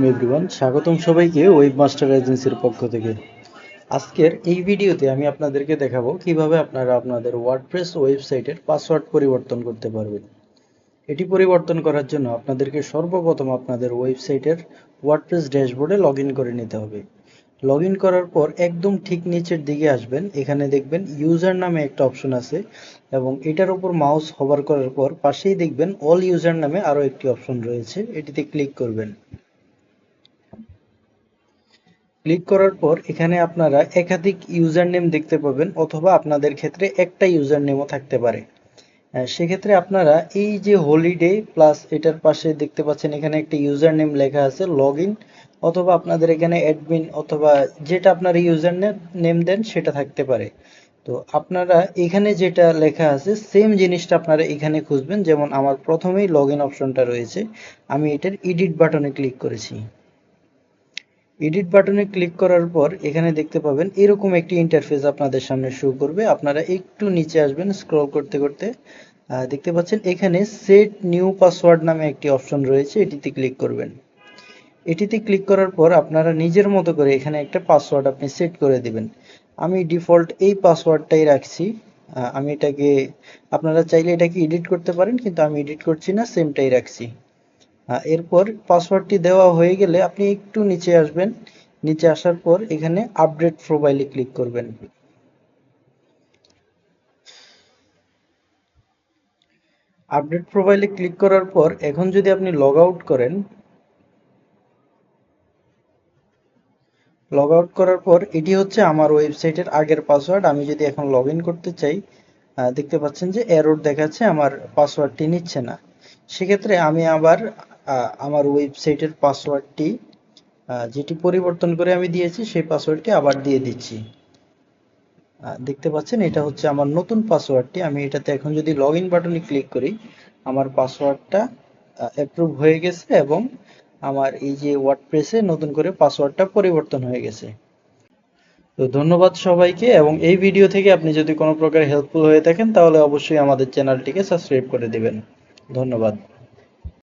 আলাইকুম এভরিওয়ান, স্বাগতম সবাইকে ওয়েবমাস্টার এজেন্সির পক্ষ থেকে। আজকের এই ভিডিওতে আমি আপনাদেরকে দেখাবো কিভাবে আপনারা আপনাদের ওয়ার্ডপ্রেস ওয়েবসাইটের পাসওয়ার্ড পরিবর্তন করতে পারবেন। এটি পরিবর্তন করার জন্য আপনাদেরকে সর্বপ্রথম আপনাদের ওয়েবসাইটের ওয়ার্ডপ্রেস ড্যাশবোর্ডে লগইন করে নিতে হবে। লগইন করার পর একদম ঠিক নিচের দিকে আসবেন, এখানে দেখবেন ইউজার নামে একটা অপশন আছে এবং এটার উপর মাউস হোভার করার পর পাশেই দেখবেন অল ইউজার নামে আরও একটি অপশন রয়েছে, এটিতে ক্লিক করবেন। ক্লিক করার পর এখানে আপনারা একাধিক ইউজার নেম দেখতে পাবেন অথবা আপনাদের ক্ষেত্রে একটা ইউজার নেমও থাকতে পারে। সেক্ষেত্রে আপনারা এই যে হলিডে প্লাস এটার পাশে দেখতে পাচ্ছেন এখানে একটা ইউজার নেম লেখা আছে লগইন, অথবা আপনাদের এখানে অ্যাডমিন অথবা যেটা আপনার ইউজার নেম দেন সেটা থাকতে পারে। তো আপনারা এখানে যেটা লেখা আছে সেম জিনিসটা আপনারা এখানে খুঁজবেন। যেমন আমার প্রথমেই লগইন অপশনটা রয়েছে, আমি এটার এডিট বাটনে ক্লিক করেছি। এডিট বাটনে ক্লিক করার পর এখানে দেখতে পাবেন এরকম একটি ইন্টারফেস আপনাদের সামনে শো করবে। আপনারা একটু নিচে আসবেন, স্ক্রল করতে করতে দেখতে পাচ্ছেন এখানে সেট নিউ পাসওয়ার্ড নামে একটি অপশন রয়েছে, এটিতে ক্লিক করবেন। এটিতে ক্লিক করার পর আপনারা নিজের মতো করে এখানে একটা পাসওয়ার্ড আপনি সেট করে দিবেন। আমি ডিফল্ট এই পাসওয়ার্ডটাই রাখছি। আমি এটাকে, আপনারা চাইলে এটাকে এডিট করতে পারেন, কিন্তু আমি এডিট করছি না, সেমটাই রাখছি। এরপর পাসওয়ার্ডটি দেওয়া হয়ে গেলে আপনি একটু নিচে আসবেন, নিচে আসার পর এখানে আপডেট প্রোফাইলে ক্লিক করবেন। আপডেট প্রোফাইলে ক্লিক করার পর এখন যদি আপনি লগ আউট করেন, লগ আউট করার পর এটি হচ্ছে আমার ওয়েবসাইটের আগের পাসওয়ার্ড। আমি যদি এখন লগ ইন করতে চাই, দেখতে পাচ্ছেন যে এরর দেখাচ্ছে, আমার পাসওয়ার্ডটি নিচ্ছে না। সেক্ষেত্রে আমি আবার আমার ওয়েবসাইটের পাসওয়ার্ডটি যেটি পরিবর্তন করে আমি দিয়েছি সেই পাসওয়ার্ডটি আবার দিয়ে দিচ্ছি। দেখতে পাচ্ছেন এটা হচ্ছে আমার নতুন পাসওয়ার্ডটি। আমি এটাতে এখন যদি লগ ইন বাটনে ক্লিক করি, আমার পাসওয়ার্ডটা অ্যাপ্রুভ হয়ে গেছে এবং আমার এই যে ওয়ার্ডপ্রেসে নতুন করে পাসওয়ার্ডটা পরিবর্তন হয়ে গেছে। তো ধন্যবাদ সবাইকে, এবং এই ভিডিও থেকে আপনি যদি কোনো প্রকার হেল্পফুল হয়ে থাকেন তাহলে অবশ্যই আমাদের চ্যানেলটিকে সাবস্ক্রাইব করে দিবেন। ধন্যবাদ।